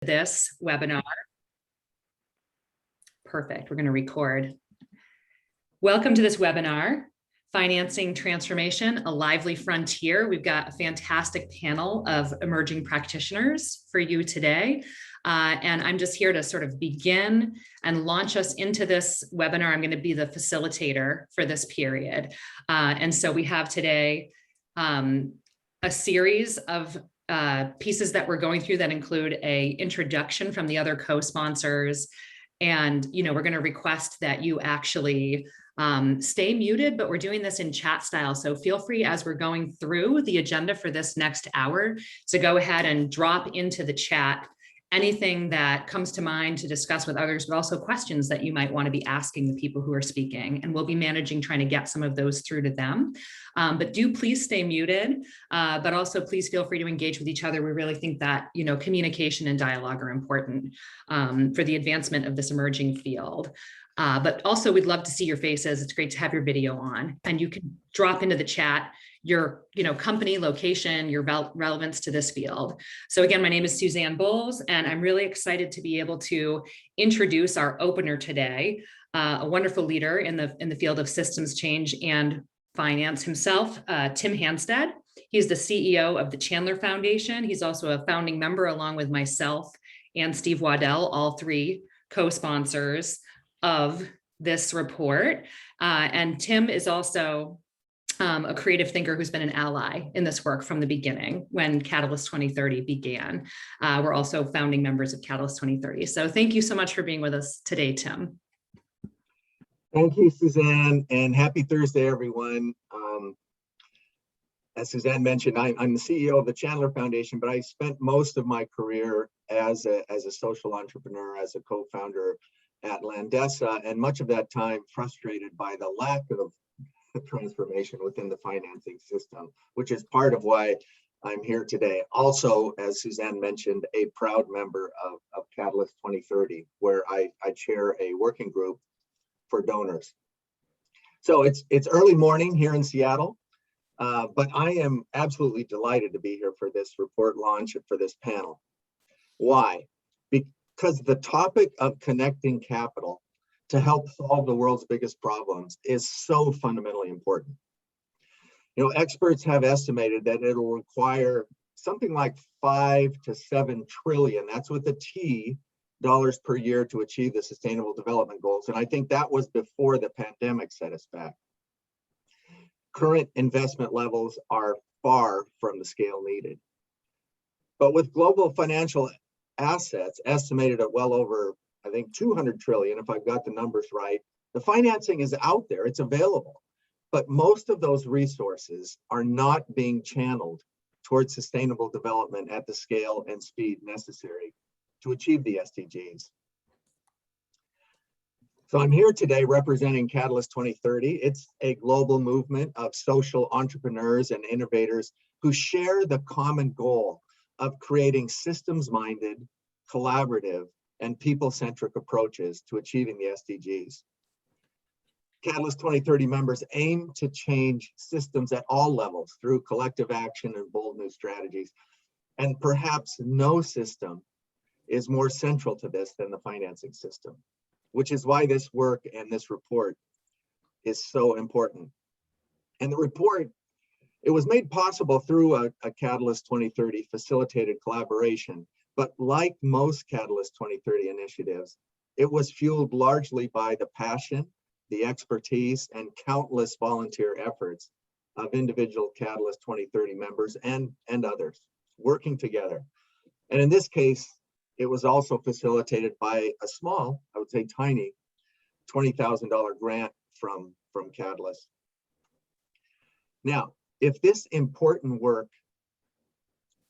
This webinar. Perfect. We're going to record. Welcome to this webinar, Financing Transformation, a Lively Frontier. We've got a fantastic panel of emerging practitioners for you today. And I'm just here to sort of begin and launch us into this webinar. I'm going to be the facilitator for this period. And so we have today a series of pieces that we're going through that include an introduction from the other co-sponsors. And, we're going to request that you actually stay muted, but we're doing this in chat style. So feel free as we're going through the agenda for this next hour to go ahead and drop into the chat anything that comes to mind to discuss with others, but also questions that you might want to be asking the people who are speaking. And we'll be managing trying to get some of those through to them. But do please stay muted, but also please feel free to engage with each other. We really think that, communication and dialogue are important for the advancement of this emerging field. But also we'd love to see your faces. It's great to have your video on, and you can drop into the chat your company, location, your relevance to this field. So again, my name is Suzanne Bowles, and I'm really excited to be able to introduce our opener today, a wonderful leader in the field of systems change and finance himself, Tim Hanstead. He's the CEO of the Chandler Foundation. He's also a founding member, along with myself and Steve Waldell, all three co-sponsors of this report. And Tim is also a creative thinker who's been an ally in this work from the beginning when Catalyst 2030 began. We're also founding members of Catalyst 2030. So thank you so much for being with us today, Tim. Thank you, Suzanne, and happy Thursday, everyone. As Suzanne mentioned, I'm the CEO of the Chandler Foundation, but I spent most of my career as a social entrepreneur, as a co-founder at Landesa, and much of that time frustrated by the lack of transformation within the financing system, which is part of why I'm here today. Also, as Suzanne mentioned, a proud member of Catalyst 2030, where I chair a working group for donors. So it's early morning here in Seattle, but I am absolutely delighted to be here for this report launch and for this panel. Why? Because the topic of connecting capital to help solve the world's biggest problems is so fundamentally important. Experts have estimated that it'll require something like 5 to 7 trillion, that's with a T, dollars per year to achieve the Sustainable Development Goals. And I think that was before the pandemic set us back. Current investment levels are far from the scale needed. But with global financial assets estimated at well over, I think, 200 trillion, if I've got the numbers right, the financing is out there, it's available. But most of those resources are not being channeled towards sustainable development at the scale and speed necessary to achieve the SDGs. So I'm here today representing Catalyst 2030. It's a global movement of social entrepreneurs and innovators who share the common goal of creating systems-minded, collaborative, and people-centric approaches to achieving the SDGs. Catalyst 2030 members aim to change systems at all levels through collective action and bold new strategies. And perhaps no system is more central to this than the financing system, which is why this work and this report is so important. And the report, it was made possible through a Catalyst 2030 facilitated collaboration. But like most Catalyst 2030 initiatives, it was fueled largely by the passion, the expertise, and countless volunteer efforts of individual Catalyst 2030 members and others working together. And in this case, it was also facilitated by a small, I would say tiny, $20,000 grant from Catalyst. Now, if this important work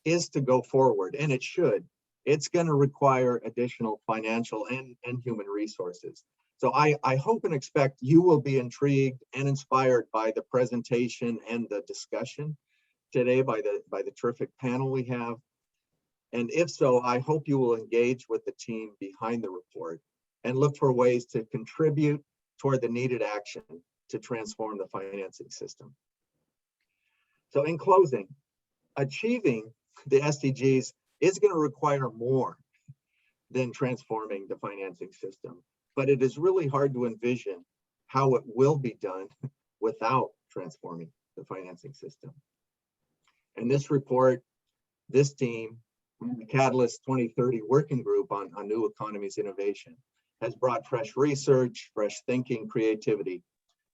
is to go forward, and it should, it's going to require additional financial and human resources. So I hope and expect you will be intrigued and inspired by the presentation and the discussion today by the terrific panel we have. And if so, I hope you will engage with the team behind the report and look for ways to contribute toward the needed action to transform the financing system. So in closing, achieving the SDGs is going to require more than transforming the financing system. But it is really hard to envision how it will be done without transforming the financing system. And this report, this team, the Catalyst 2030 Working Group on New Economies Innovation, has brought fresh research, fresh thinking, creativity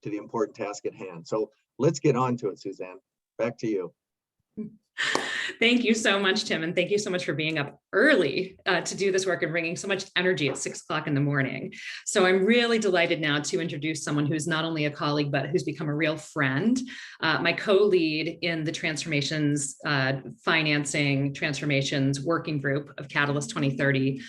to the important task at hand. So let's get on to it, Suzanne. Back to you. Thank you so much, Tim. And thank you so much for being up early to do this work and bringing so much energy at 6 o'clock in the morning. So I'm really delighted now to introduce someone who's not only a colleague, but who's become a real friend, my co-lead in the transformations, financing transformations working group of Catalyst 2030,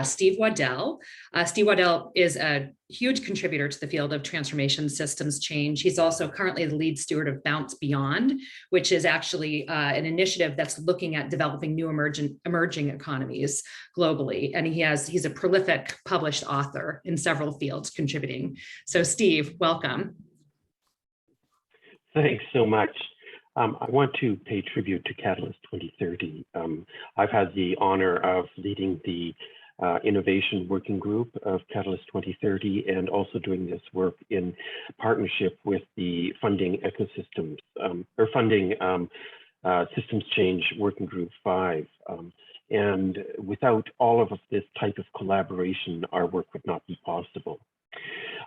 Steve Waldell. Steve Waldell is a huge contributor to the field of transformation systems change. He's also currently the lead steward of Bounce Beyond, which is actually an initiative that's looking at developing new emerging economies globally. And he's a prolific published author in several fields contributing. So Steve, welcome. Thanks so much. I want to pay tribute to Catalyst 2030. I've had the honor of leading the innovation working group of Catalyst 2030 and also doing this work in partnership with the funding ecosystems or funding systems change working group 5. And without all of this type of collaboration, our work would not be possible.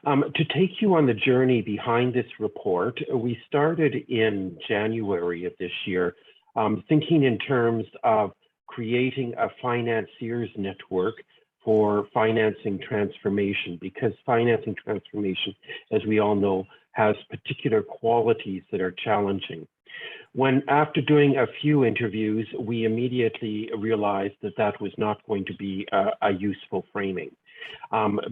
To take you on the journey behind this report, we started in January of this year, thinking in terms of creating a financiers network for financing transformation, because financing transformation, as we all know, has particular qualities that are challenging. After doing a few interviews, we immediately realized that that was not going to be a useful framing.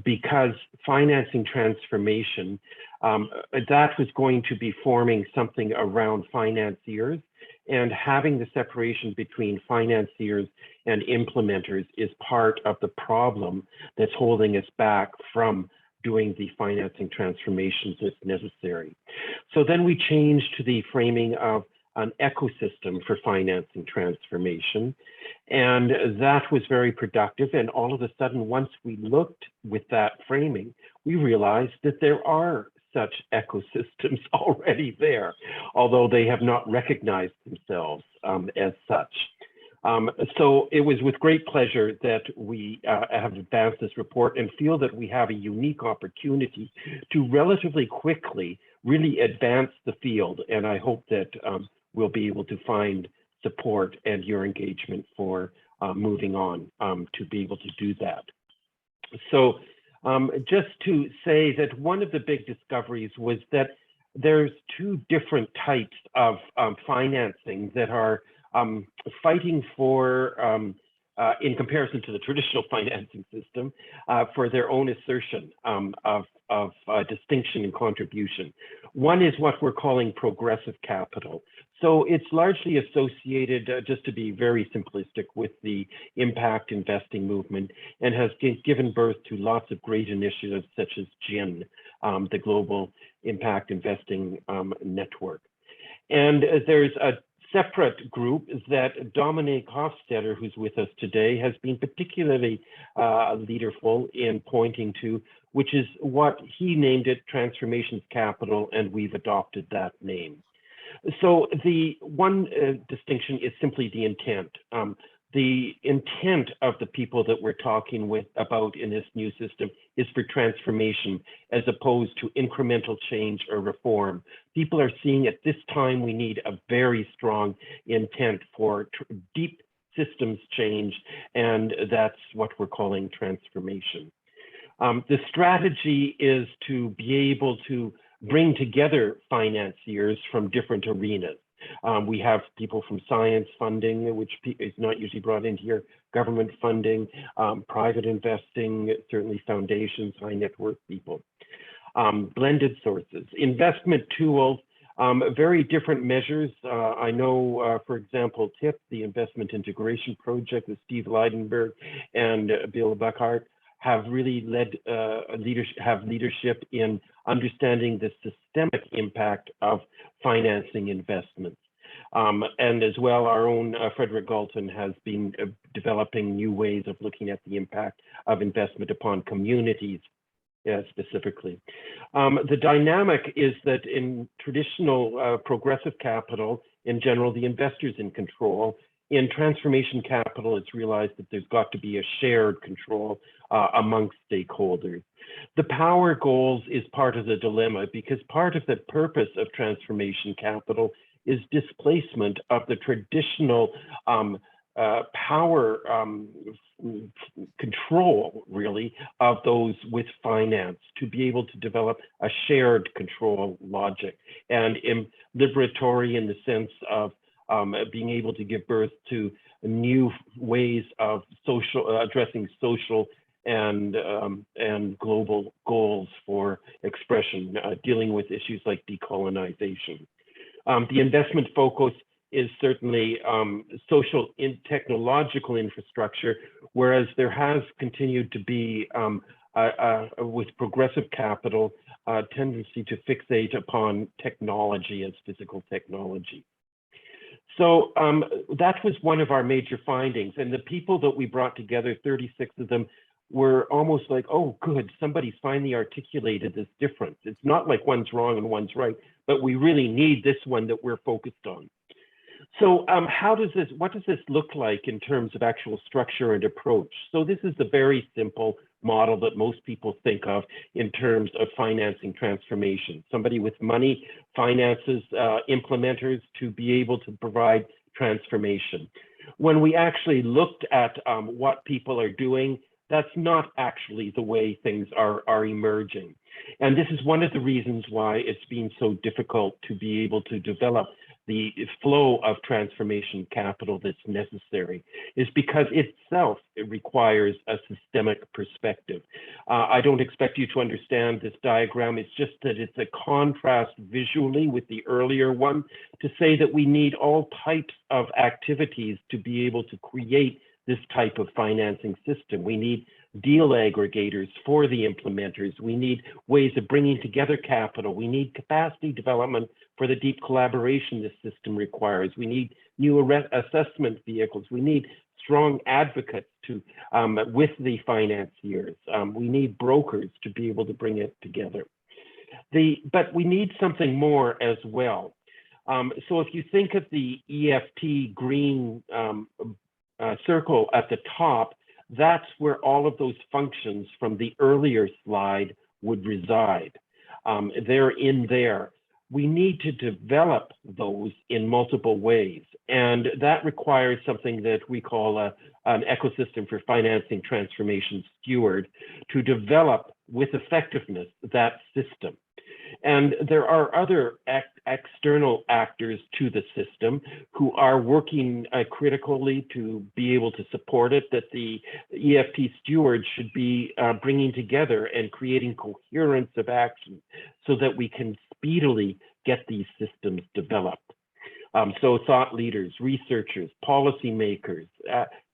Because financing transformation, that was going to be forming something around financiers, and having the separation between financiers and implementers is part of the problem that's holding us back from doing the financing transformations that's necessary. So then we changed to the framing of an ecosystem for financing transformation. And that was very productive. And all of a sudden, once we looked with that framing, we realized that there are such ecosystems already there, although they have not recognized themselves as such. So it was with great pleasure that we have advanced this report and feel that we have a unique opportunity to relatively quickly really advance the field. And I hope that we'll be able to find support and your engagement for moving on to be able to do that. So just to say that one of the big discoveries was that there's two different types of financing that are fighting for, in comparison to the traditional financing system, for their own assertion of distinction and contribution. One is what we're calling progressive capital. So it's largely associated, just to be very simplistic, with the impact investing movement, and has given birth to lots of great initiatives such as GIN, the Global Impact Investing Network. And there's a separate group that Dominique Hofstetter, who's with us today, has been particularly leaderful in pointing to, which is what he named it Transformations Capital, and we've adopted that name. So the one distinction is simply the intent. The intent of the people that we're talking about in this new system is for transformation as opposed to incremental change or reform. People are seeing at this time we need a very strong intent for deep systems change, and that's what we're calling transformation. The strategy is to be able to bring together financiers from different arenas. We have people from science funding, which is not usually brought into here, government funding, private investing, certainly foundations, high net worth people, blended sources, investment tools, very different measures. I know, for example, TIP, the Investment Integration Project with Steve Leidenberg and Bill Buckhart, have really led leadership in understanding the systemic impact of financing investments. And as well, our own Frederick Galton has been developing new ways of looking at the impact of investment upon communities. Specifically. The dynamic is that in traditional progressive capital, in general, the investor's in control. In transformation capital, it's realized that there's got to be a shared control amongst stakeholders. The power goals is part of the dilemma, because part of the purpose of transformation capital is displacement of the traditional power control, really, of those with finance to be able to develop a shared control logic, and liberatory in the sense of being able to give birth to new ways of addressing social and global goals for expression, dealing with issues like decolonization. The investment focus is certainly social and technological infrastructure, whereas there has continued to be, with progressive capital, a tendency to fixate upon technology as physical technology. So that was one of our major findings. And the people that we brought together, 36 of them, were almost like, oh, good, somebody's finally articulated this difference. It's not like one's wrong and one's right, but we really need this one that we're focused on. So what does this look like in terms of actual structure and approach? So this is the very simple model that most people think of in terms of financing transformation. Somebody with money finances implementers to be able to provide transformation. When we actually looked at what people are doing, that's not actually the way things are emerging. And this is one of the reasons why it's been so difficult to be able to develop the flow of transformation capital that's necessary, is because it requires a systemic perspective. I don't expect you to understand this diagram. It's just that it's a contrast visually with the earlier one to say that we need all types of activities to be able to create this type of financing system. We need deal aggregators for the implementers. We need ways of bringing together capital. We need capacity development for the deep collaboration this system requires. We need new assessment vehicles. We need strong advocates with the financiers. We need brokers to be able to bring it together. But we need something more as well. So if you think of the EFT green circle at the top, that's where all of those functions from the earlier slide would reside. They're in there. We need to develop those in multiple ways. And that requires something that we call an ecosystem for financing transformation steward to develop with effectiveness that system. And there are other external actors to the system who are working critically to be able to support it, that the EFT steward should be bringing together and creating coherence of action so that we can speedily get these systems developed. So thought leaders, researchers, policymakers,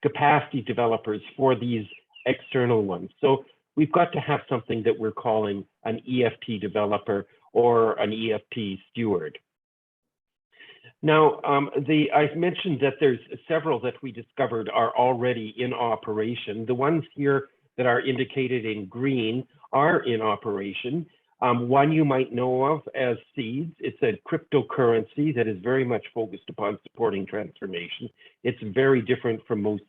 capacity developers for these external ones. So we've got to have something that we're calling an EFT developer or an EFT steward. Now, I've mentioned that there's several that we discovered are already in operation. The ones here that are indicated in green are in operation. One you might know of as Seeds. It's a cryptocurrency that is very much focused upon supporting transformation. It's very different from most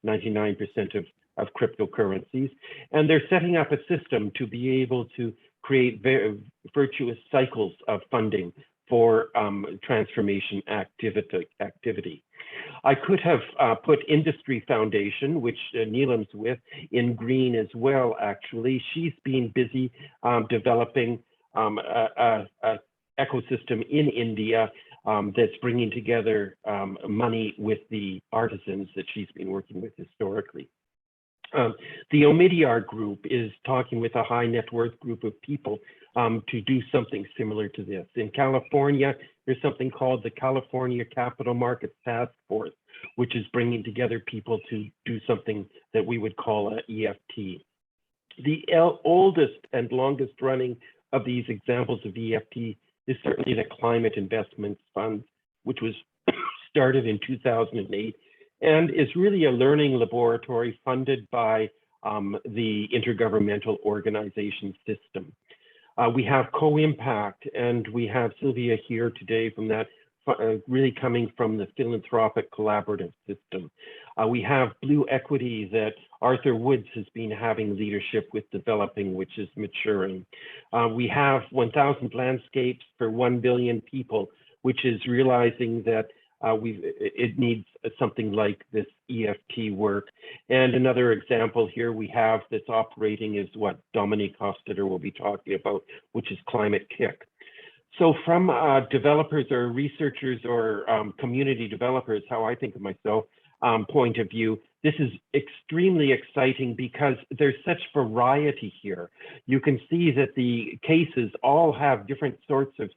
99% of cryptocurrencies. And they're setting up a system to be able to create virtuous cycles of funding for transformation activity. I could have put Industry Foundation, which Neelam's with, in green as well, actually. She's been busy developing an ecosystem in India that's bringing together money with the artisans that she's been working with historically. The Omidyar group is talking with a high net worth group of people to do something similar to this. In California, there's something called the California Capital Markets Task Force, which is bringing together people to do something that we would call an EFT. The oldest and longest running of these examples of EFT is certainly the Climate Investment Fund, which was started in 2008 and is really a learning laboratory funded by the Intergovernmental Organization System. We have co-impact, and we have Sylvia here today from that, really coming from the philanthropic collaborative system. We have Blue Equity that Arthur Woods has been having leadership with developing, which is maturing. We have 1,000 Landscapes for 1 billion people, which is realizing that it needs something like this EFT work. And another example here we have that's operating is what Dominique Hofstadter will be talking about, which is Climate Kick. So from developers or researchers or community developers, how I think of myself, point of view, this is extremely exciting because there's such variety here. You can see that the cases all have different sorts of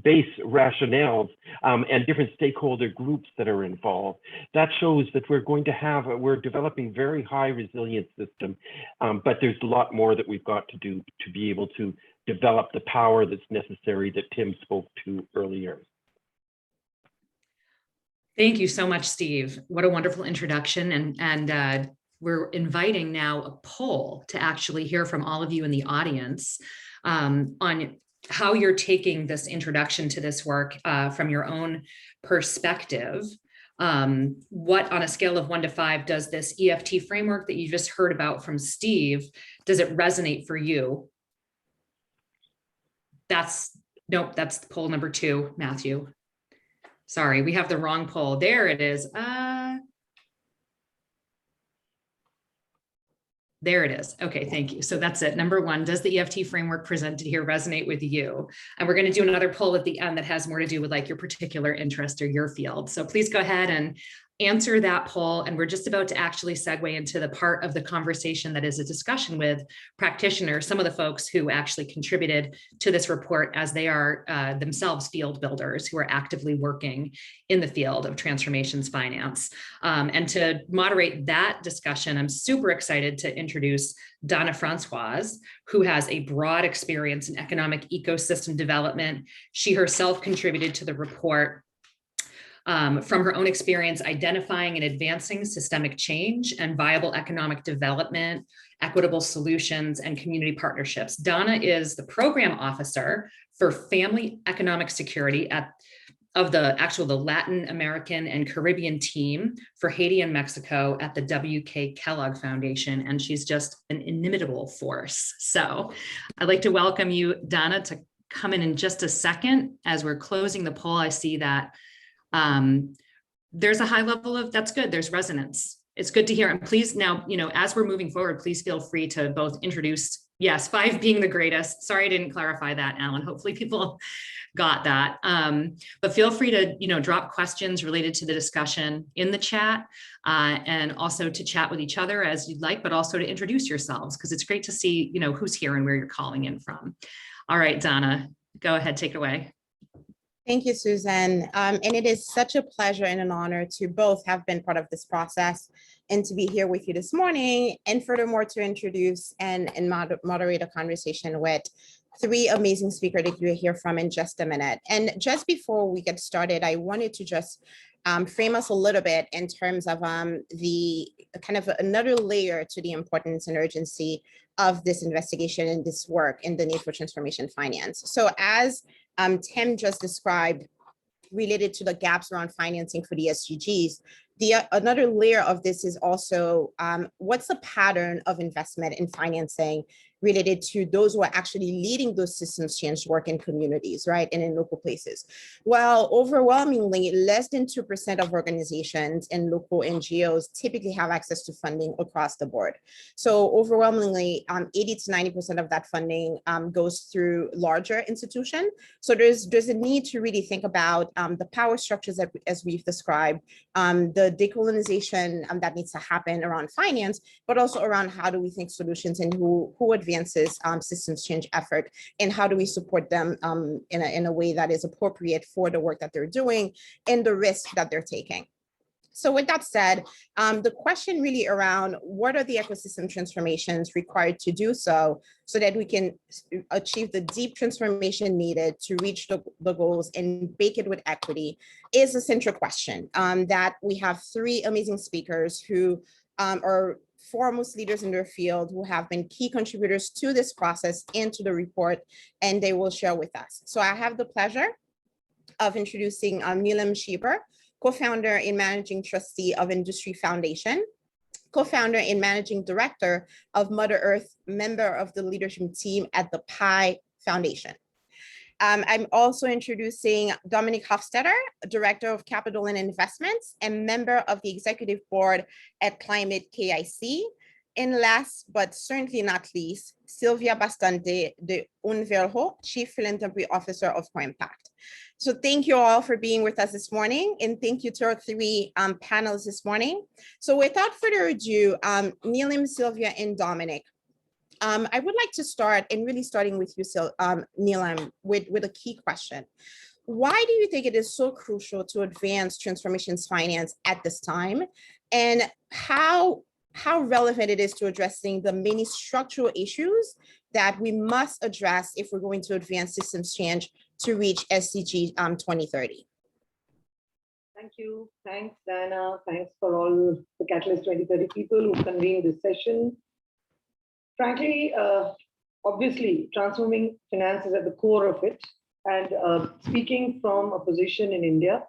base rationales and different stakeholder groups that are involved. That shows that we're developing very high resilient system, but there's a lot more that we've got to do to be able to develop the power that's necessary that Tim spoke to earlier. Thank you so much, Steve. What a wonderful introduction. And we're inviting now a poll to actually hear from all of you in the audience on how you're taking this introduction to this work from your own perspective. What, on a scale of 1 to 5, does this EFT framework that you just heard about from Steve, does it resonate for you? Nope, that's poll number 2, Matthew. Sorry, we have the wrong poll. There it is. There it is. Okay, thank you. So that's it. Number 1, does the EFT framework presented here resonate with you? And we're going to do another poll at the end that has more to do with like your particular interest or your field. So please go ahead and answer that poll. And we're just about to actually segue into the part of the conversation that is a discussion with practitioners, some of the folks who actually contributed to this report as they are themselves field builders who are actively working in the field of transformations finance. And to moderate that discussion, I'm super excited to introduce Donna Francoise, who has a broad experience in economic ecosystem development. She herself contributed to the report from her own experience identifying and advancing systemic change and viable economic development, equitable solutions, and community partnerships. Donna is the program officer for family economic security of the Latin American and Caribbean team for Haiti and Mexico at the W.K. Kellogg Foundation, and she's just an inimitable force. So I'd like to welcome you, Donna, to come in just a second. As we're closing the poll, I see that there's a high level of, that's good, there's resonance. It's good to hear. And please now, as we're moving forward, please feel free to both introduce, yes, 5 being the greatest. Sorry, I didn't clarify that, Alan. Hopefully people got that. But feel free to, drop questions related to the discussion in the chat and also to chat with each other as you'd like, but also to introduce yourselves because it's great to see, who's here and where you're calling in from. All right, Donna, go ahead, take it away. Thank you, Susan. And it is such a pleasure and an honor to both have been part of this process and to be here with you this morning. And furthermore, to introduce and moderate a conversation with 3 amazing speakers that you'll hear from in just a minute. And just before we get started, I wanted to just frame us a little bit in terms of the kind of another layer to the importance and urgency of this investigation and this work in the need for transformation finance. So as Tim just described, related to the gaps around financing for the SDGs, another layer of this is also what's the pattern of investment in financing related to those who are actually leading those systems change work in communities, right, and in local places. Well, overwhelmingly, less than 2% of organizations and local NGOs typically have access to funding across the board. So overwhelmingly, 80 to 90% of that funding goes through larger institutions. So there's a need to really think about the power structures that, as we've described, the decolonization that needs to happen around finance, but also around how do we think solutions and who advances systems change effort, and how do we support them in a way that is appropriate for the work that they're doing and the risk that they're taking. So with that said, the question really around what are the ecosystem transformations required to do so that we can achieve the deep transformation needed to reach the goals and bake it with equity is a central question that we have three amazing speakers who are foremost leaders in their field who have been key contributors to this process and to the report, and they will share with us. So I have the pleasure of introducing Neelam Sheeber, co-founder and managing trustee of Industry Foundation, co-founder and managing director of Mother Earth, member of the leadership team at the Pi Foundation. I'm also introducing Dominic Hofstetter, Director of Capital and Investments and member of the executive board at Climate KIC. And last, but certainly not least, Sylvia Bastante de Unverho, Chief Philanthropy Officer of CoImpact. So thank you all for being with us this morning, and thank you to our three panelists this morning. So without further ado, Neelam, Sylvia, and Dominic, I would like to start, and really starting with you, Neelam, with a key question. Why do you think it is so crucial to advance transformations finance at this time? And how relevant it is to addressing the many structural issues that we must address if we're going to advance systems change to reach SDG 2030? Thank you. Thanks, Diana. Thanks for all the Catalyst 2030 people who convened this session. Frankly, obviously, transforming finance is at the core of it. And speaking from a position in India,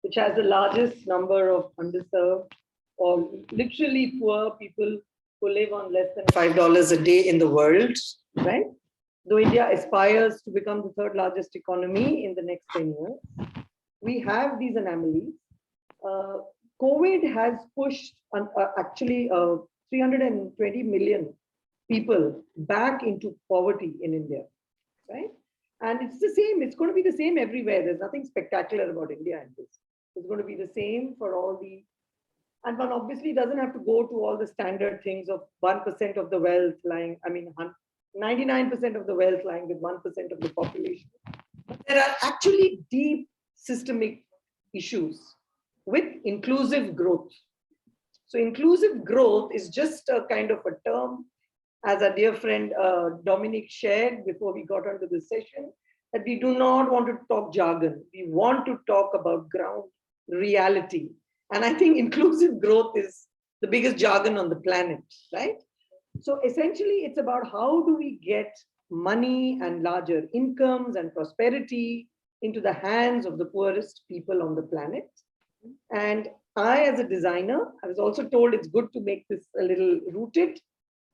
which has the largest number of underserved or literally poor people who live on less than $5 a day in the world, right? Though India aspires to become the third largest economy in the next 10 years, we have these anomalies. COVID has pushed actually 320 million people back into poverty in India, right? And it's the same, it's going to be the same everywhere. There's nothing spectacular about India in this. It's going to be the same for all the, and one obviously doesn't have to go to all the standard things of 1% of the wealth lying, 99% of the wealth lying with 1% of the population. But there are actually deep systemic issues with inclusive growth. So inclusive growth is just a kind of a term, as our dear friend Dominic shared before we got onto the session, that we do not want to talk jargon. We want to talk about ground reality. And I think inclusive growth is the biggest jargon on the planet, right? So essentially, it's about how do we get money and larger incomes and prosperity into the hands of the poorest people on the planet. And I, as a designer, I was also told it's good to make this a little rooted.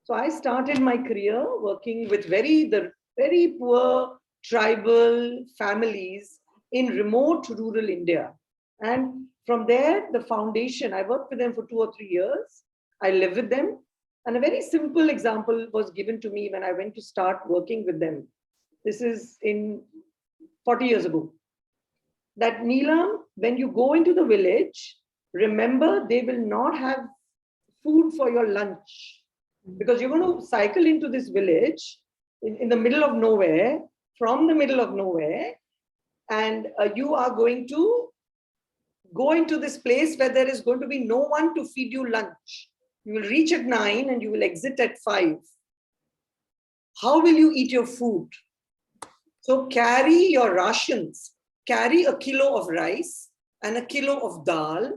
So I started my career working with the very poor tribal families in remote rural India. And from there, the foundation, I worked with them for 2 or 3 years. I lived with them. And a very simple example was given to me when I went to start working with them. This is in 40 years ago. That Neelam, when you go into the village, remember they will not have food for your lunch because you're going to cycle into this village in the middle of nowhere, from the middle of nowhere, and you are going to go into this place where there is going to be no one to feed you lunch. You will reach at 9 and you will exit at 5. How will you eat your food? So carry your rations, carry a kilo of rice and a kilo of dal,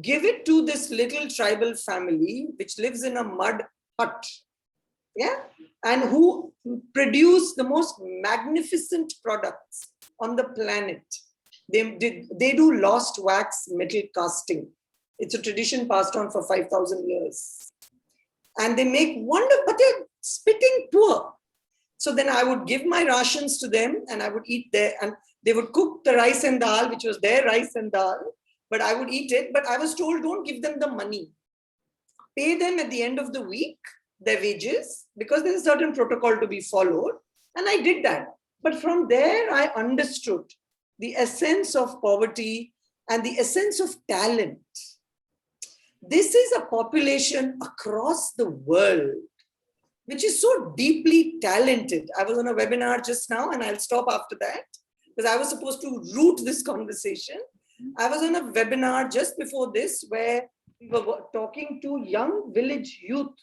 give it to this little tribal family which lives in a mud hut, yeah, and who produce the most magnificent products on the planet. They do lost wax metal casting. It's a tradition passed on for 5,000 years. And they make wonderful, but they're spitting poor. So then I would give my rations to them and I would eat there, and they would cook the rice and dal, which was their rice and dal, but I would eat it. But I was told, don't give them the money. Pay them at the end of the week, their wages, because there's a certain protocol to be followed. And I did that. But from there, I understood the essence of poverty and the essence of talent. This is a population across the world, which is so deeply talented. I was on a webinar just now, and I'll stop after that, because I was supposed to root this conversation. I was on a webinar just before this where we were talking to young village youth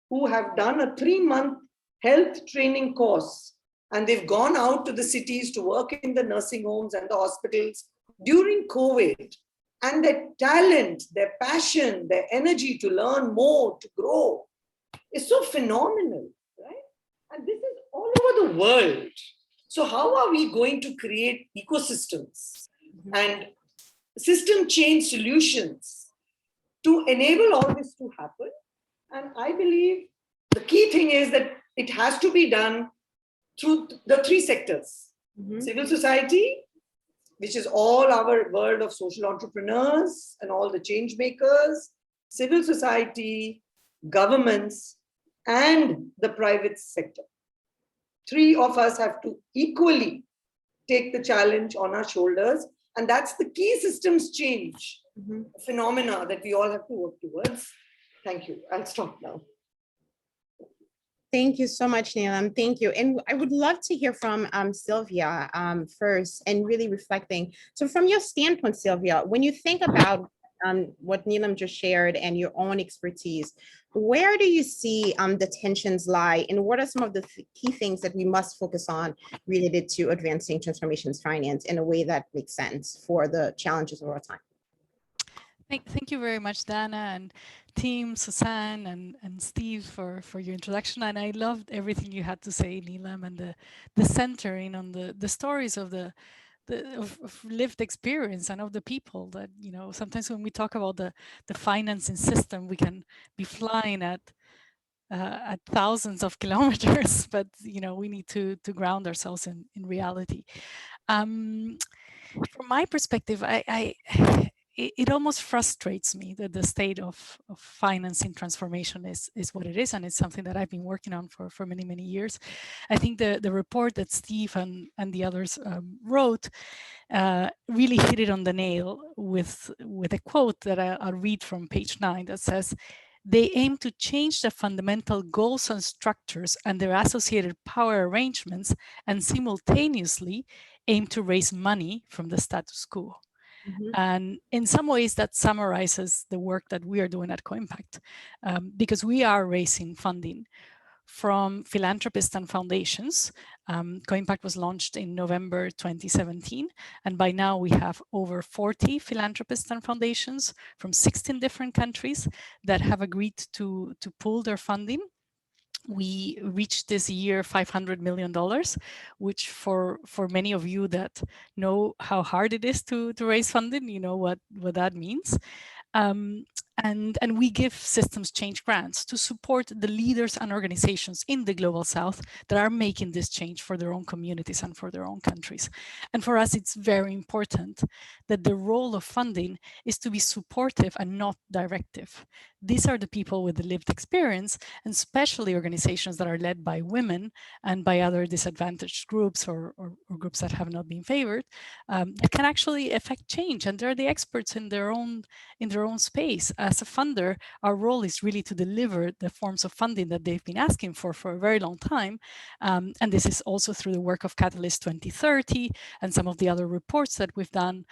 who have done a 3-month health training course, and they've gone out to the cities to work in the nursing homes and the hospitals during COVID. And their talent, their passion, their energy to learn more, to grow is so phenomenal, right? And this is all over the world. So how are we going to create ecosystems and system change solutions to enable all this to happen? And I believe the key thing is that it has to be done through the 3 sectors. Civil society, which is all our world of social entrepreneurs and all the change makers, civil society, governments, and the private sector. 3 of us have to equally take the challenge on our shoulders. And that's the key systems change phenomena that we all have to work towards. Thank you. I'll stop now. Thank you so much, Neelam. Thank you. And I would love to hear from Sylvia first, and really reflecting. So from your standpoint, Sylvia, when you think about what Neelam just shared and your own expertise, where do you see the tensions lie, and what are some of the key things that we must focus on related to advancing transformations finance in a way that makes sense for the challenges of our time? Thank you very much, Dana, and team, Suzanne and Steve for your introduction. And I loved everything you had to say, Neelam, and the centering on the stories of of lived experience and of the people that, you know, sometimes when we talk about the financing system, we can be flying at thousands of kilometers, but, you know, we need to ground ourselves in reality. From my perspective, it almost frustrates me that the state of financing transformation is what it is, and it's something that I've been working on for many, many years. I think the report that Steve and the others wrote really hit it on the nail with a quote that I'll read from page 9 that says, "They aim to change the fundamental goals and structures and their associated power arrangements, and simultaneously aim to raise money from the status quo." And in some ways that summarizes the work that we are doing at CoImpact, because we are raising funding from philanthropists and foundations. CoImpact was launched in November 2017, and by now we have over 40 philanthropists and foundations from 16 different countries that have agreed to pool their funding. We reached this year $500 million, which for many of you that know how hard it is to raise funding, you know what that means. And we give systems change grants to support the leaders and organizations in the Global South that are making this change for their own communities and for their own countries. And for us, it's very important that the role of funding is to be supportive and not directive. These are the people with the lived experience, and especially organizations that are led by women and by other disadvantaged groups or groups that have not been favored, that can actually affect change. And they're the experts in their own space. As a funder, our role is really to deliver the forms of funding that they've been asking for a very long time. And this is also through the work of Catalyst 2030 and some of the other reports that we've done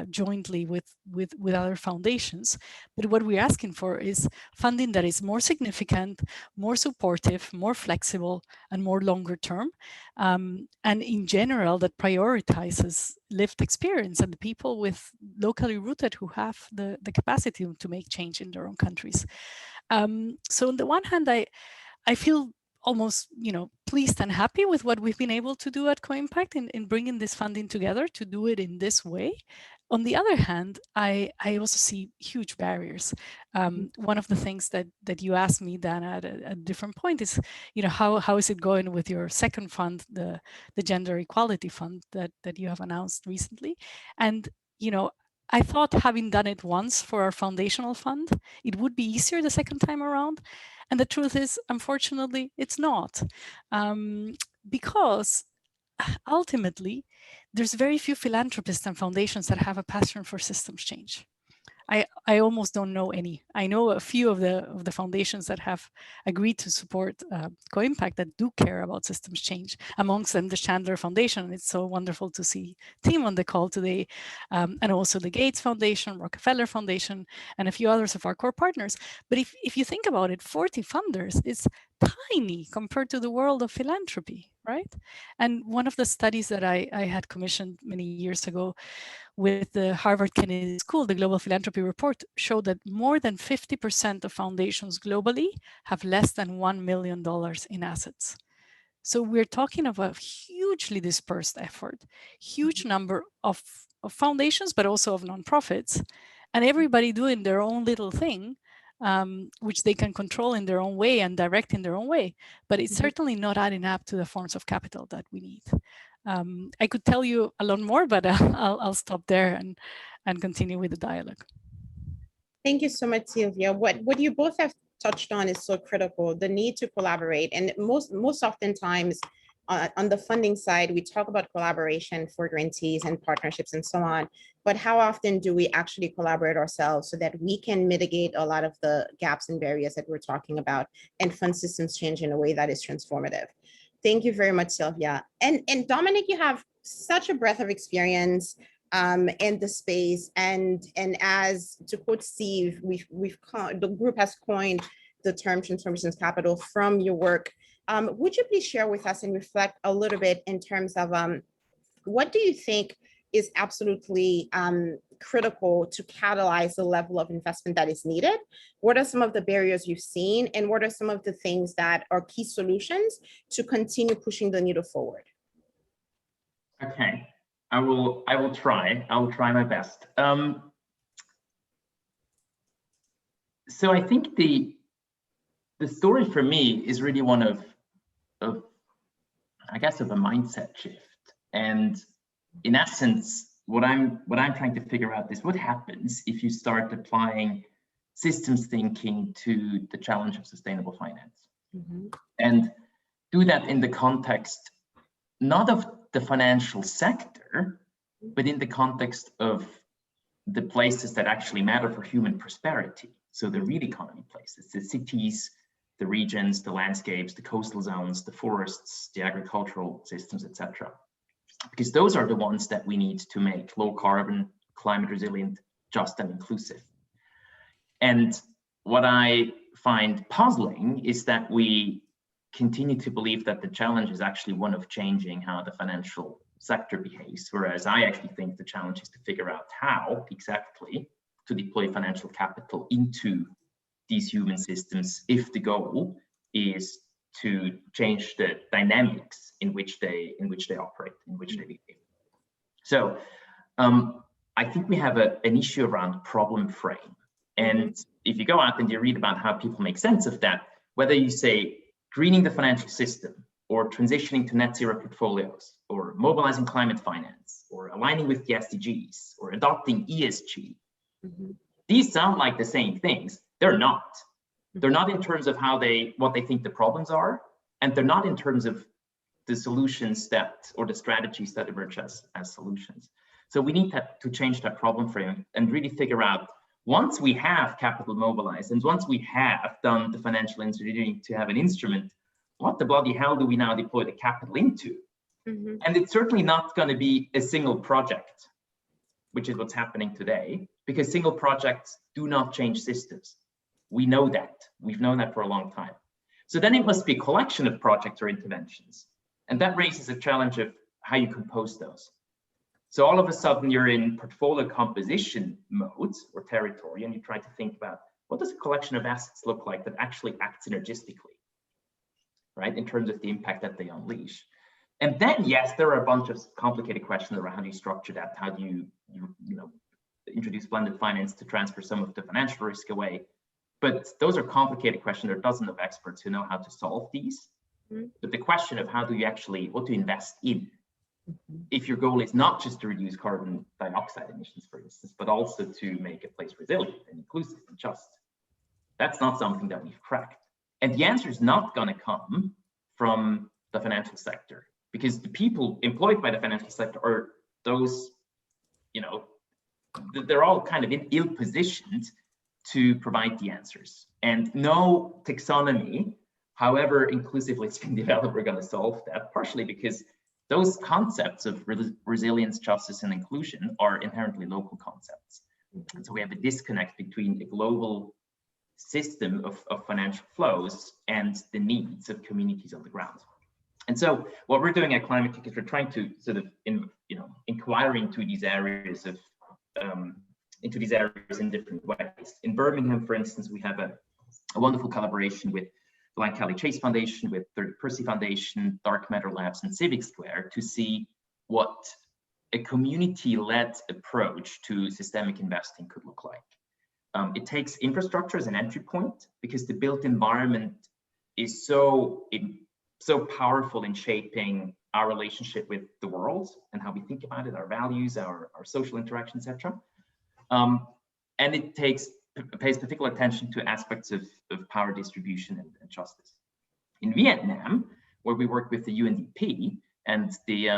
jointly with other foundations. But what we're asking for is funding that is more significant, more supportive, more flexible, and more longer term. And in general, that prioritizes lived experience and the people with locally rooted who have the capacity to make change in their own countries. So on the one hand, I feel almost, you know, pleased and happy with what we've been able to do at CoImpact in bringing this funding together to do it in this way. On the other hand, I also see huge barriers. One of the things that you asked me, Dana, at a different point is, you know, how is it going with your second fund, the Gender Equality Fund that you have announced recently? And, you know, I thought having done it once for our foundational fund, it would be easier the second time around. And the truth is, unfortunately, it's not. Because ultimately, there's very few philanthropists and foundations that have a passion for systems change. I almost don't know any. I know a few of the foundations that have agreed to support Co-Impact that do care about systems change. Amongst them, the Chandler Foundation. It's so wonderful to see team on the call today, and also the Gates Foundation, Rockefeller Foundation, and a few others of our core partners. But if you think about it, 40 funders is tiny compared to the world of philanthropy, right? And one of the studies that I had commissioned many years ago with the Harvard Kennedy School, the Global Philanthropy Report, showed that more than 50% of foundations globally have less than $1 million in assets. So we're talking of a hugely dispersed effort, huge number of foundations, but also of nonprofits, and everybody doing their own little thing, which they can control in their own way and direct in their own way. But it's certainly not adding up to the forms of capital that we need. I could tell you a lot more, but I'll stop there and continue with the dialogue. Thank you so much, Sylvia. What you both have touched on is so critical, the need to collaborate. And most oftentimes on the funding side, we talk about collaboration for grantees and partnerships and so on. But how often do we actually collaborate ourselves so that we can mitigate a lot of the gaps and barriers that we're talking about and fund systems change in a way that is transformative? Thank you very much, Sylvia. And Dominic, you have such a breadth of experience in the space. And as to quote Steve, the group has coined the term transformations capital from your work. Would you please share with us and reflect a little bit in terms of what do you think is absolutely critical to catalyze the level of investment that is needed? What are some of the barriers you've seen, and what are some of the things that are key solutions to continue pushing the needle forward? Okay, I will try my best. So I think the story for me is really one of I guess of a mindset shift. And in essence, what I'm trying to figure out is what happens if you start applying systems thinking to the challenge of sustainable finance. And do that in the context not of the financial sector, but in the context of the places that actually matter for human prosperity. So the real economy places, the cities, the regions, the landscapes, the coastal zones, the forests, the agricultural systems, etc. Because those are the ones that we need to make low carbon, climate resilient, just and inclusive. And what I find puzzling is that we continue to believe that the challenge is actually one of changing how the financial sector behaves, whereas I actually think the challenge is to figure out how exactly to deploy financial capital into these human systems if the goal is to change the dynamics in which they operate, in which they behave. So I think we have an issue around problem frame. And if you go out and you read about how people make sense of that, whether you say greening the financial system or transitioning to net zero portfolios or mobilizing climate finance or aligning with the SDGs or adopting ESG, these sound like the same things. They're not. They're not in terms of what they think the problems are, and they're not in terms of the solutions or the strategies that emerge as solutions. So we need to change that problem frame and really figure out, once we have capital mobilized and once we have done the financial engineering to have an instrument, what the bloody hell do we now deploy the capital into? And it's certainly not going to be a single project, which is what's happening today, because single projects do not change systems. We know that. We've known that for a long time. So then it must be a collection of projects or interventions. And that raises a challenge of how you compose those. So all of a sudden you're in portfolio composition modes or territory, and you try to think about, what does a collection of assets look like that actually act synergistically, right, in terms of the impact that they unleash? And then, yes, there are a bunch of complicated questions around how do you structure that? How do you introduce blended finance to transfer some of the financial risk away? But those are complicated questions. There are dozens of experts who know how to solve these. But the question of what to invest in, if your goal is not just to reduce carbon dioxide emissions, for instance, but also to make a place resilient and inclusive and just, that's not something that we've cracked. And the answer is not going to come from the financial sector, because the people employed by the financial sector are those, they're all kind of ill-positioned to provide the answers. And no taxonomy, however inclusively it's been developed, we're going to solve that, partially because those concepts of resilience, justice, and inclusion are inherently local concepts. And so we have a disconnect between a global system of financial flows and the needs of communities on the ground. And so what we're doing at Climate Kick is we're trying to sort of, inquire into these areas in different ways. In Birmingham, for instance, we have a wonderful collaboration with the Lancaster Chase Foundation, with the Percy Foundation, Dark Matter Labs, and Civic Square to see what a community-led approach to systemic investing could look like. It takes infrastructure as an entry point because the built environment is so powerful in shaping our relationship with the world and how we think about it, our values, our social interaction, etc. And it pays particular attention to aspects of power distribution and justice. In Vietnam, where we work with the UNDP and the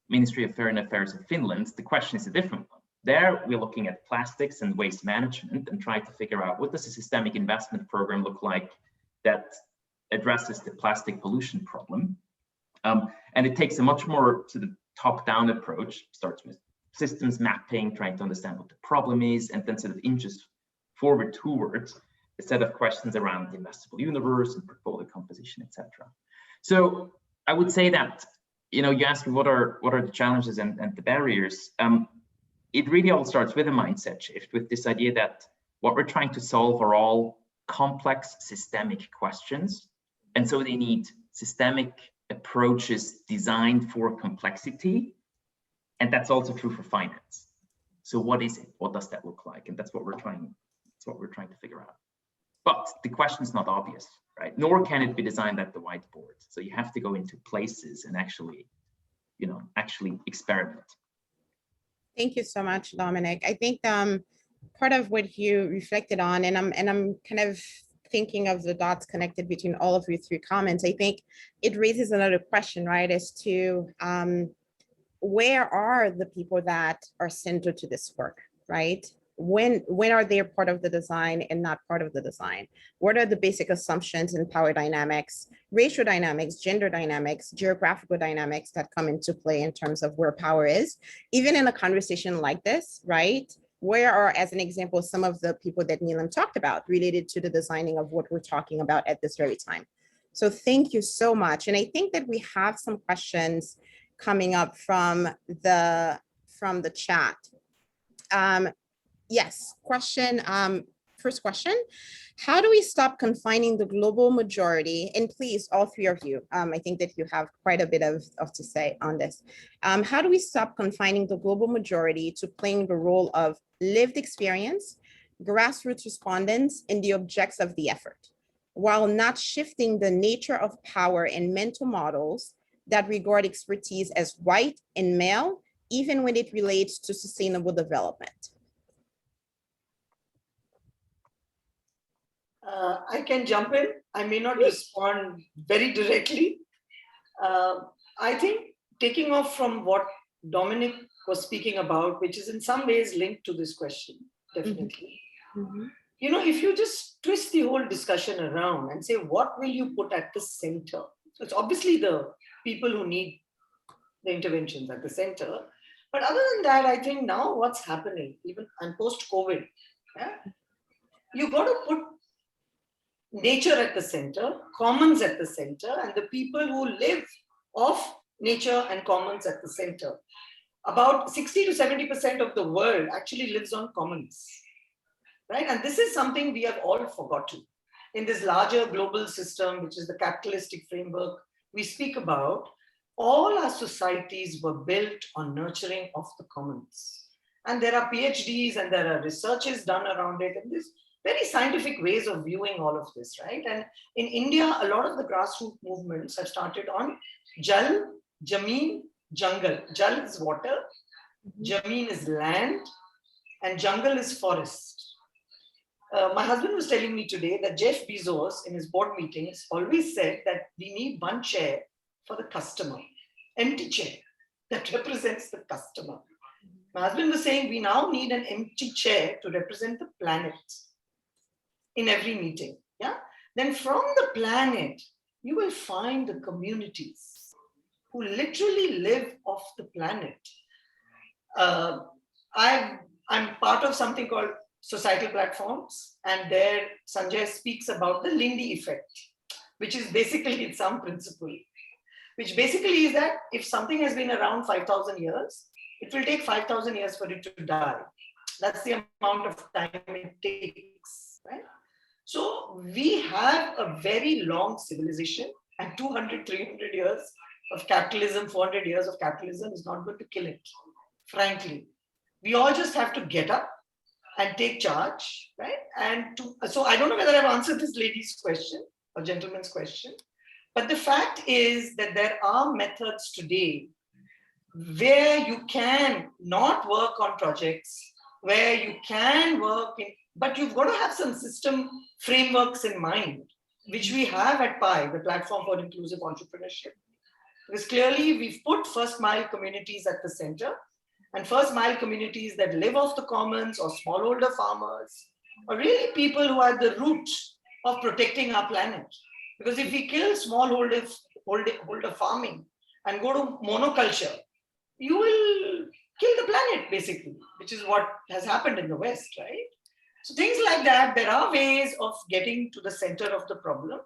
Ministry of Foreign Affairs of Finland, the question is a different one. There, we're looking at plastics and waste management and trying to figure out what does a systemic investment program look like that addresses the plastic pollution problem. And it takes a much more sort of top-down approach, starts with systems mapping, trying to understand what the problem is, and then sort of inches forward towards a set of questions around the investable universe and portfolio composition, etc. So I would say that, you ask me what are the challenges and the barriers. It really all starts with a mindset shift, with this idea that what we're trying to solve are all complex systemic questions. And so they need systemic approaches designed for complexity. And that's also true for finance. So what is it? What does that look like? And that's what we're trying to figure out. But the question is not obvious, right? Nor can it be designed at the whiteboard. So you have to go into places and actually experiment. Thank you so much, Dominic. I think part of what you reflected on, and I'm kind of thinking of the dots connected between all of your three comments, I think it raises another question, right, as to where are the people that are centered to this work, right? When are they part of the design and not part of the design? What are the basic assumptions in power dynamics, racial dynamics, gender dynamics, geographical dynamics that come into play in terms of where power is? Even in a conversation like this, right? Where are, as an example, some of the people that Neelam talked about related to the designing of what we're talking about at this very time? So thank you so much. And I think that we have some questions coming up from the chat. Yes, question, first question. How do we stop confining the global majority? And please, all three of you, I think that you have quite a bit of to say on this. How do we stop confining the global majority to playing the role of lived experience, grassroots respondents, and the objects of the effort, while not shifting the nature of power and mental models that regard expertise as white and male, even when it relates to sustainable development? I can jump in. I may not respond very directly. I think taking off from what Dominic was speaking about, which is in some ways linked to this question, definitely. Mm-hmm. If you just twist the whole discussion around and say, what will you put at the center? So it's obviously the people who need the interventions at the center. But other than that, I think now what's happening, even and post-COVID, you got to put nature at the center, commons at the center, and the people who live off nature and commons at the center. About 60 to 70% of the world actually lives on commons, right? And this is something we have all forgotten. In this larger global system, which is the capitalistic framework we speak about, all our societies were built on nurturing of the commons. And there are PhDs and there are researches done around it, and there's very scientific ways of viewing all of this, right? And in India, a lot of the grassroots movements have started on Jal, Jameen, Jungle. Jal is water, Jameen is land, and jungle is forest. My husband was telling me today that Jeff Bezos in his board meetings always said that we need one chair for the customer, empty chair that represents the customer. My husband was saying we now need an empty chair to represent the planet in every meeting. Yeah. Then from the planet, you will find the communities who literally live off the planet. I'm part of something called societal platforms, and there Sanjay speaks about the Lindy effect, which is basically it's some principle, which basically is that if something has been around 5,000 years, it will take 5,000 years for it to die. That's the amount of time it takes, right? So we have a very long civilization, and 200, 300 years of capitalism, 400 years of capitalism is not going to kill it, frankly. We all just have to get up and take charge, right? And so I don't know whether I've answered this lady's question or gentleman's question, but the fact is that there are methods today where you can not work on projects, where you can work in, but you've got to have some system frameworks in mind, which we have at PI, the Platform for Inclusive Entrepreneurship. Because clearly we've put first mile communities at the center, and first mile communities that live off the commons or smallholder farmers, or really people who are at the root of protecting our planet. Because if we kill smallholder farming and go to monoculture, you will kill the planet basically, which is what has happened in the West, right? So things like that, there are ways of getting to the center of the problem.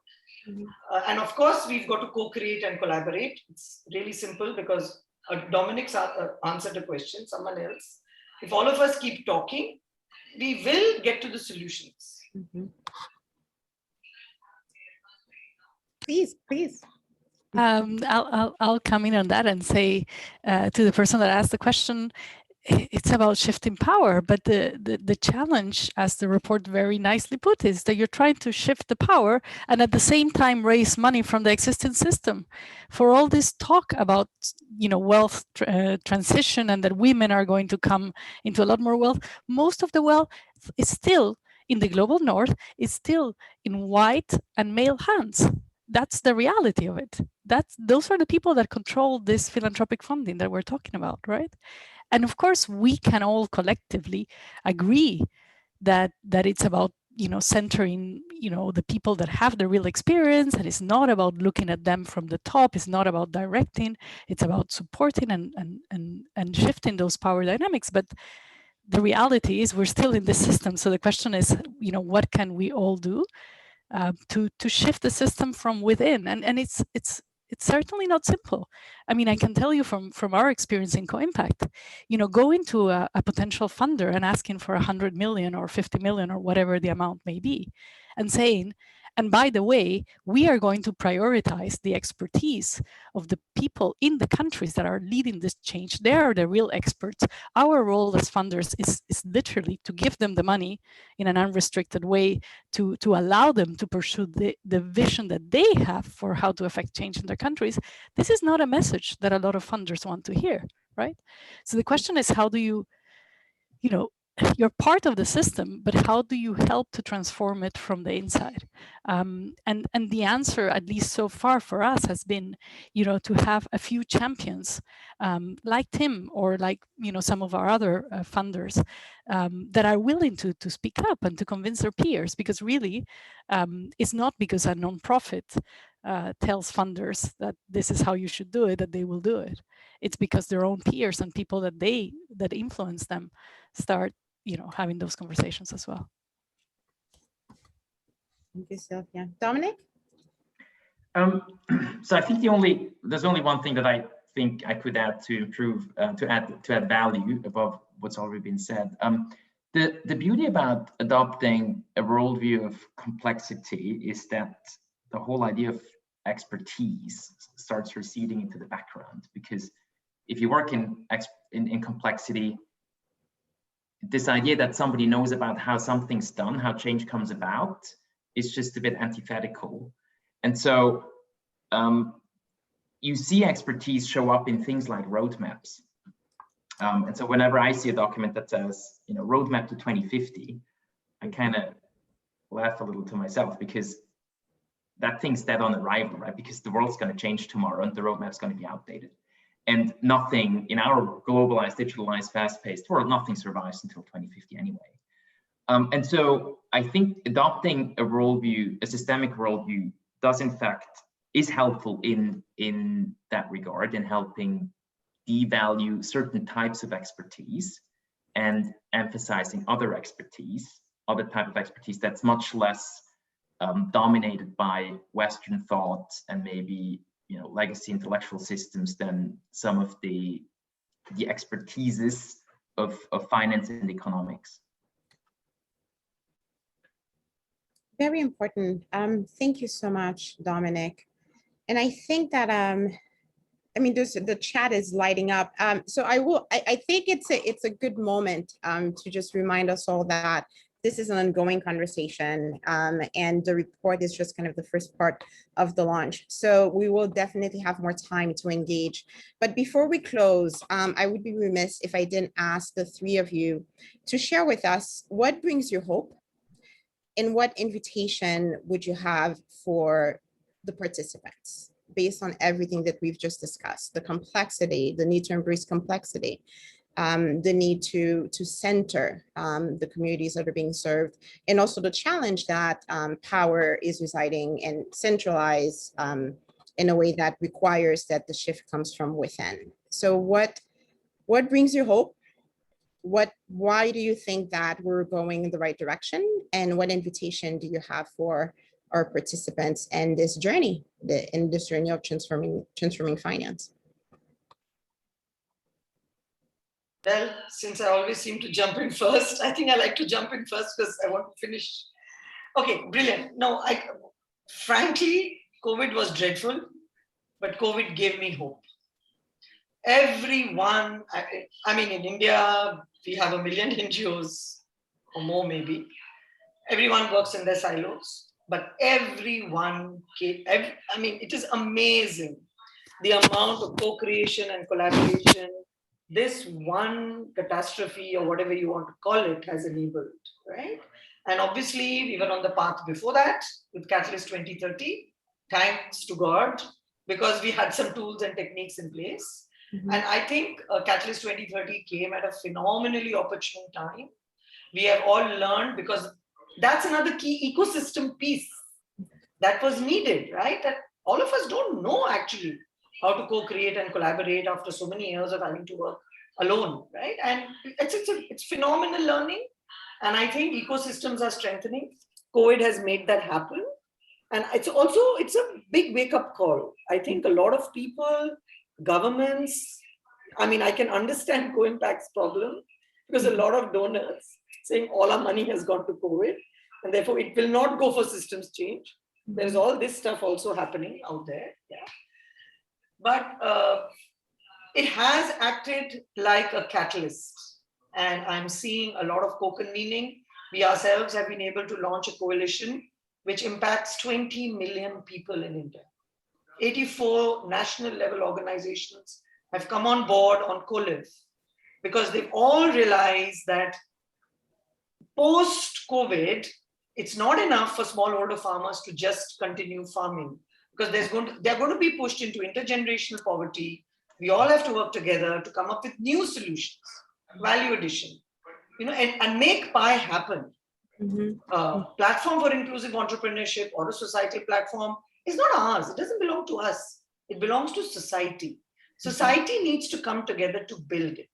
And of course, we've got to co-create and collaborate. It's really simple because Dominic's answered the question, someone else. If all of us keep talking, we will get to the solutions. Please, please. I'll come in on that and say to the person that asked the question, it's about shifting power, but the challenge, as the report very nicely put, is that you're trying to shift the power and at the same time raise money from the existing system. For all this talk about, you know, wealth transition and that women are going to come into a lot more wealth, most of the wealth is still in the global north, is still in white and male hands. That's the reality of it. Those are the people that control this philanthropic funding that we're talking about, right? And of course, we can all collectively agree that it's about, you know, centering, you know, the people that have the real experience, and it's not about looking at them from the top. It's not about directing. It's about supporting and shifting those power dynamics. But the reality is we're still in the system. So the question is, you know, what can we all do to shift the system from within? And it's certainly not simple. I mean, I can tell you from our experience in Co-Impact, you know, going to a potential funder and asking for 100 million or 50 million or whatever the amount may be, and saying, and by the way, we are going to prioritize the expertise of the people in the countries that are leading this change. They are the real experts. Our role as funders is literally to give them the money in an unrestricted way, to allow them to pursue the vision that they have for how to affect change in their countries. This is not a message that a lot of funders want to hear, right? So the question is, how do you know, you're part of the system, but how do you help to transform it from the inside? And the answer, at least so far for us, has been, you know, to have a few champions like Tim or like, you know, some of our other funders that are willing to speak up and to convince their peers, because really it's not because a nonprofit tells funders that this is how you should do it, that they will do it. It's because their own peers and people that influence them start, you know, having those conversations as well. Thank you, Sylvia. Dominic? So I think there's only one thing that I think I could add to improve, to add value above what's already been said. The beauty about adopting a worldview of complexity is that the whole idea of expertise starts receding into the background, because if you work in complexity, this idea that somebody knows about how something's done, how change comes about, is just a bit antithetical. And so you see expertise show up in things like roadmaps. And so whenever I see a document that says, you know, roadmap to 2050, I kind of laugh a little to myself, because that thing's dead on arrival, right? Because the world's going to change tomorrow and the roadmap's going to be outdated. And nothing in our globalized, digitalized, fast-paced world, nothing survives until 2050 anyway. And so I think adopting a worldview, a systemic worldview, is helpful in that regard, in helping devalue certain types of expertise and emphasizing other type of expertise that's much less dominated by Western thought and maybe legacy intellectual systems than some of the expertises of finance and economics. Very important. Thank you so much, Dominic. And I think that I mean, the chat is lighting up. So I think it's a good moment to just remind us all that this is an ongoing conversation, and the report is just kind of the first part of the launch. So we will definitely have more time to engage. But before we close, I would be remiss if I didn't ask the three of you to share with us what brings you hope, and what invitation would you have for the participants based on everything that we've just discussed, the complexity, the need to embrace complexity, the need to center the communities that are being served, and also the challenge that power is residing and centralized in a way that requires that the shift comes from within. So what brings you hope? Why do you think that we're going in the right direction? And what invitation do you have for our participants in this journey, in this journey of transforming finance? Well, since I always seem to jump in first, I think I like to jump in first because I want to finish. Okay, brilliant. No, frankly, COVID was dreadful, but COVID gave me hope. Everyone, I mean, in India, we have 1 million NGOs or more maybe. Everyone works in their silos, but everyone came, I mean, it is amazing the amount of co-creation and collaboration this one catastrophe or whatever you want to call it has enabled, right? And obviously we were on the path before that with Catalyst 2030, thanks to God, because we had some tools and techniques in place. Mm-hmm. And I think Catalyst 2030 came at a phenomenally opportune time. We have all learned, because that's another key ecosystem piece that was needed, right? That all of us don't know actually how to co-create and collaborate after so many years of having to work alone, right? And it's phenomenal learning. And I think ecosystems are strengthening. COVID has made that happen. And it's a big wake-up call. I think a lot of people, governments, I mean, I can understand co-impact's problem because a lot of donors saying all our money has gone to COVID and therefore it will not go for systems change. There's all this stuff also happening out there. Yeah. But it has acted like a catalyst. And I'm seeing a lot of co-convening. We ourselves have been able to launch a coalition which impacts 20 million people in India. 84 national level organizations have come on board on CoLive because they've all realized that post-COVID, it's not enough for smallholder farmers to just continue farming because they're going to be pushed into intergenerational poverty. We all have to work together to come up with new solutions, value addition, and make pie happen. Mm-hmm. Platform for inclusive entrepreneurship or a societal platform is not ours. It doesn't belong to us. It belongs to society. Society needs to come together to build it.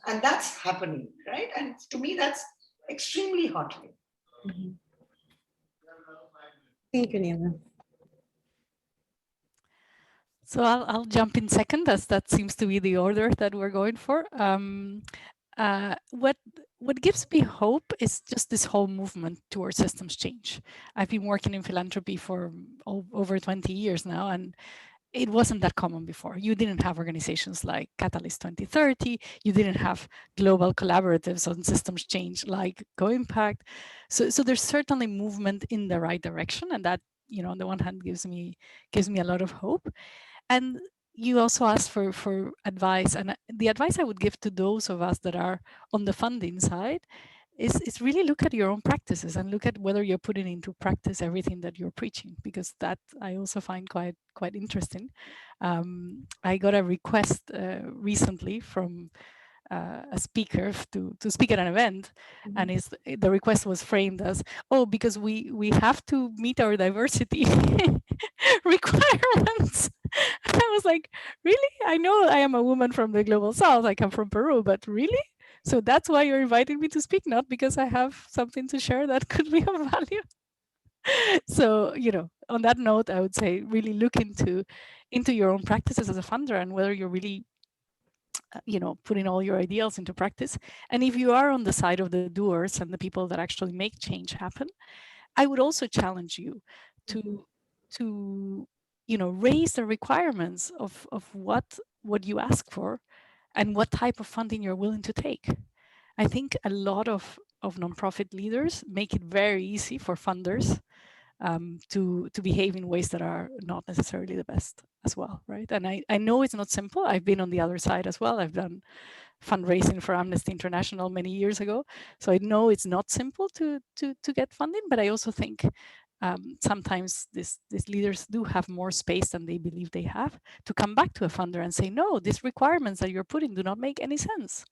And that's happening, right? And to me, that's extremely heartening. Mm-hmm. Thank you, Neela. So I'll jump in second, as that seems to be the order that we're going for. What gives me hope is just this whole movement towards systems change. I've been working in philanthropy for over 20 years now, and it wasn't that common before. You didn't have organizations like Catalyst 2030. You didn't have global collaboratives on systems change like Co-Impact. So there's certainly movement in the right direction, and that, on the one hand, gives me a lot of hope. And you also asked for advice, and the advice I would give to those of us that are on the funding side is really look at your own practices and look at whether you're putting into practice everything that you're preaching, because that I also find quite interesting. I got a request recently from a speaker to speak at an event, and the request was framed as, oh, because we have to meet our diversity requirements. And I was like, really? I know I am a woman from the global south, I come from Peru, but really? So that's why you're inviting me to speak, not because I have something to share that could be of value. So, on that note, I would say really look into your own practices as a funder and whether you're really putting all your ideals into practice. And if you are on the side of the doers and the people that actually make change happen, I would also challenge you to raise the requirements of what you ask for and what type of funding you're willing to take. I think a lot of nonprofit leaders make it very easy for funders to behave in ways that are not necessarily the best as well, right? And I know it's not simple. I've been on the other side as well. I've done fundraising for Amnesty International many years ago, so I know it's not simple to get funding. But I also think sometimes these leaders do have more space than they believe they have to come back to a funder and say, no, these requirements that you're putting do not make any sense,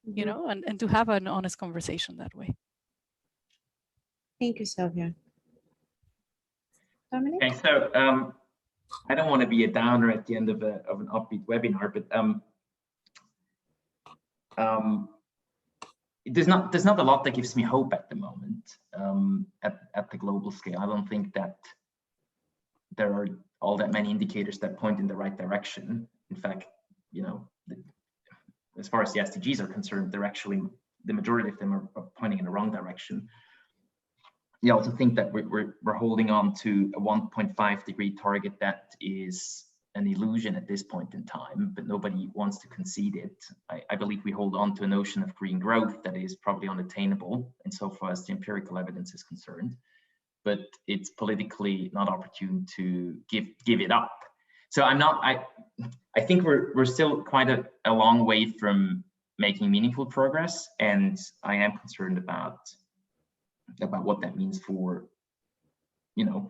and to have an honest conversation that way. Thank you, Sylvia. Dominic? Okay, so I don't want to be a downer at the end of an upbeat webinar, but there's not a lot that gives me hope at the moment at the global scale. I don't think that there are all that many indicators that point in the right direction. In fact, as far as the SDGs are concerned, they're actually, the majority of them are pointing in the wrong direction. I also think that we're holding on to a 1.5 degree target that is an illusion at this point in time, but nobody wants to concede it. I believe we hold on to a notion of green growth that is probably unattainable insofar as the empirical evidence is concerned, but it's politically not opportune to give it up. So I think we're still quite a long way from making meaningful progress, and I am concerned about what that means for,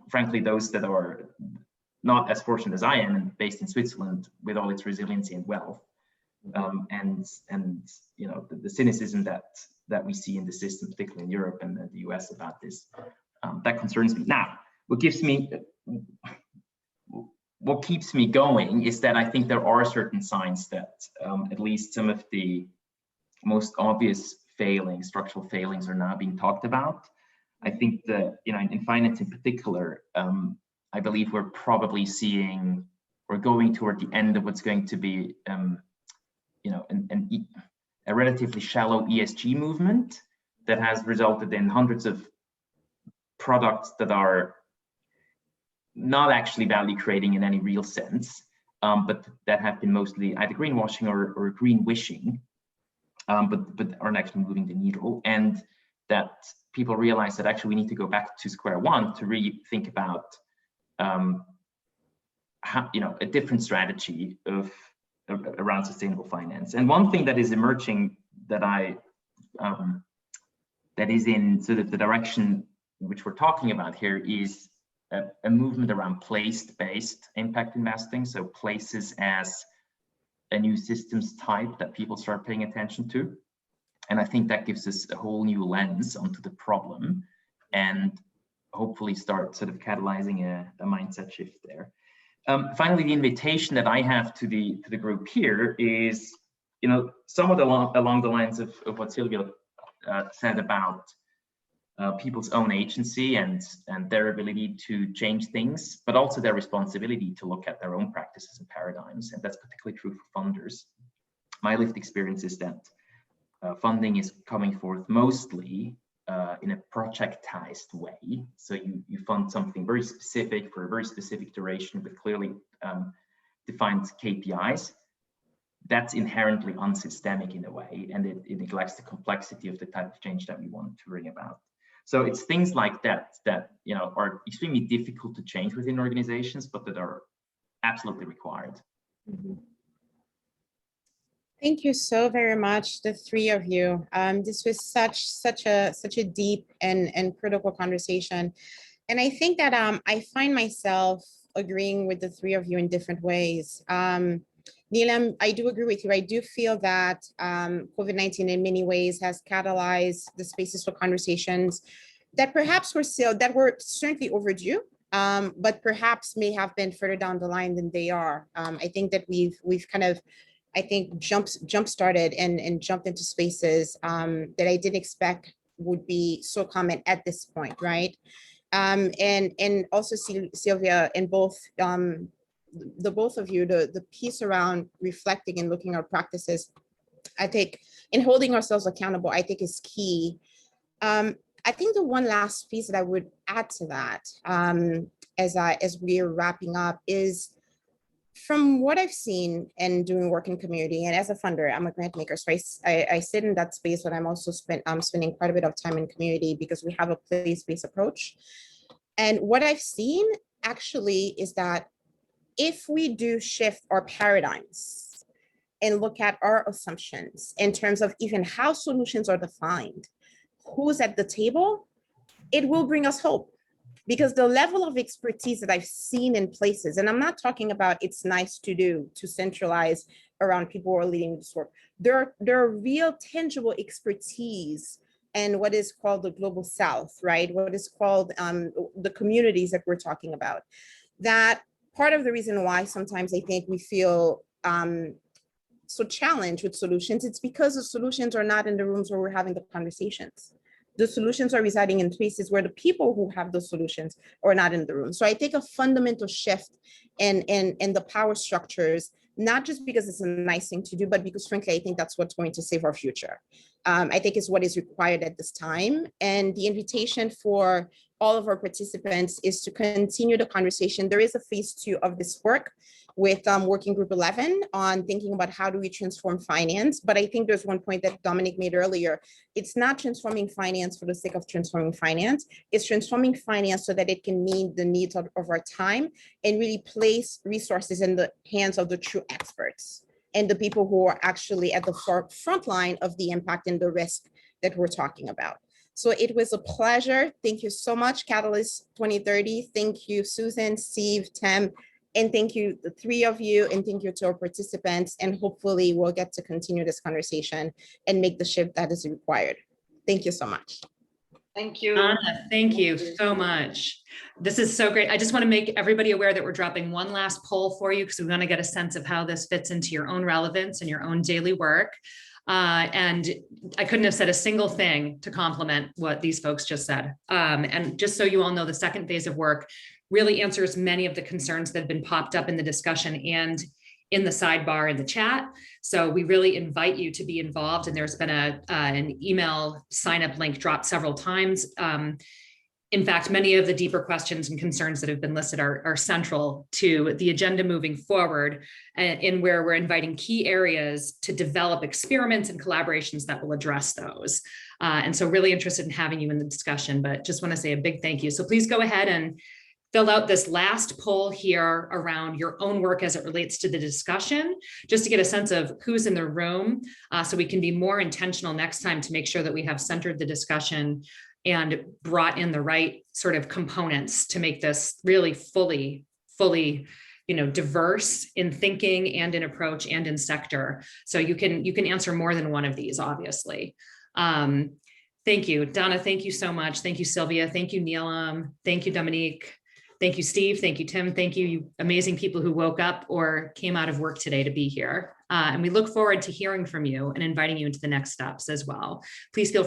frankly, those that are not as fortunate as I am and based in Switzerland with all its resiliency and wealth, and the cynicism that we see in the system, particularly in Europe and the US about this, that concerns me. Now, what keeps me going is that I think there are certain signs that at least some of the most obvious structural failings are now being talked about. I think that, in finance in particular, I believe we're probably we're going toward the end of what's going to be, a relatively shallow ESG movement that has resulted in hundreds of products that are not actually value creating in any real sense, but that have been mostly either greenwashing or green wishing, but aren't actually moving the needle. And that people realize that actually we need to go back to square one to really think about how, a different strategy around sustainable finance. And one thing that is emerging that that is in sort of the direction which we're talking about here is a movement around place-based impact investing. So places as a new systems type that people start paying attention to. And I think that gives us a whole new lens onto the problem and hopefully start sort of catalyzing a mindset shift there. Finally, the invitation that I have to the group here is, somewhat along the lines of what Sylvia said about people's own agency and their ability to change things, but also their responsibility to look at their own practices and paradigms. And that's particularly true for funders. My lived experience is that funding is coming forth mostly in a projectized way. So you fund something very specific for a very specific duration with clearly defined KPIs. That's inherently unsystemic in a way, and it neglects the complexity of the type of change that we want to bring about. So it's things like that are extremely difficult to change within organizations, but that are absolutely required. Mm-hmm. Thank you so very much, the three of you. This was such a deep and critical conversation. And I think that I find myself agreeing with the three of you in different ways. Neelam, I do agree with you. I do feel that COVID-19 in many ways has catalyzed the spaces for conversations that perhaps were certainly overdue, but perhaps may have been further down the line than they are. I think that we've kind of, I think, jump started and jumped into spaces that I didn't expect would be so common at this point, right? And also Sylvia, and both the both of you, the piece around reflecting and looking at practices, I think, and holding ourselves accountable, I think is key. I think the one last piece that I would add to that, as we're wrapping up, is from what I've seen and doing work in community, and as a funder, I'm a grant maker, so I sit in that space, but I'm also spending quite a bit of time in community because we have a place-based approach. And what I've seen actually is that if we do shift our paradigms and look at our assumptions in terms of even how solutions are defined, who's at the table, it will bring us hope. Because the level of expertise that I've seen in places, and I'm not talking about it's nice to do to centralize around people who are leading this work. There are real tangible expertise and what is called the global South, right? What is called the communities that we're talking about. That part of the reason why sometimes I think we feel so challenged with solutions, it's because the solutions are not in the rooms where we're having the conversations. The solutions are residing in places where the people who have those solutions are not in the room. So I think a fundamental shift in the power structures, not just because it's a nice thing to do, but because frankly, I think that's what's going to save our future. I think is what is required at this time. And the invitation for all of our participants is to continue the conversation. There is a phase 2 of this work with Working Group 11 on thinking about how do we transform finance. But I think there's one point that Dominic made earlier. It's not transforming finance for the sake of transforming finance. It's transforming finance so that it can meet the needs of our time and really place resources in the hands of the true experts and the people who are actually at the front line of the impact and the risk that we're talking about. So it was a pleasure. Thank you so much, Catalyst 2030. Thank you, Susan, Steve, Tim, and thank you, the three of you, and thank you to our participants. And hopefully we'll get to continue this conversation and make the shift that is required. Thank you so much. Thank you. Anna, thank you so much. This is so great. I just want to make everybody aware that we're dropping one last poll for you because we want to get a sense of how this fits into your own relevance and your own daily work. And I couldn't have said a single thing to compliment what these folks just said. And just so you all know, the second phase of work really answers many of the concerns that have been popped up in the discussion and in the sidebar in the chat. So we really invite you to be involved. And there's been an email sign-up link dropped several times. In fact, many of the deeper questions and concerns that have been listed are central to the agenda moving forward, in where we're inviting key areas to develop experiments and collaborations that will address those. And so really interested in having you in the discussion, but just want to say a big thank you. So please go ahead and fill out this last poll here around your own work as it relates to the discussion, just to get a sense of who's in the room, so we can be more intentional next time to make sure that we have centered the discussion and brought in the right sort of components to make this really fully, diverse in thinking and in approach and in sector. So you can answer more than one of these, obviously. Thank you, Donna. Thank you so much. Thank you, Sylvia. Thank you, Neelam. Thank you, Dominique. Thank you, Steve. Thank you, Tim. Thank you, you amazing people who woke up or came out of work today to be here. And we look forward to hearing from you and inviting you into the next steps as well. Please feel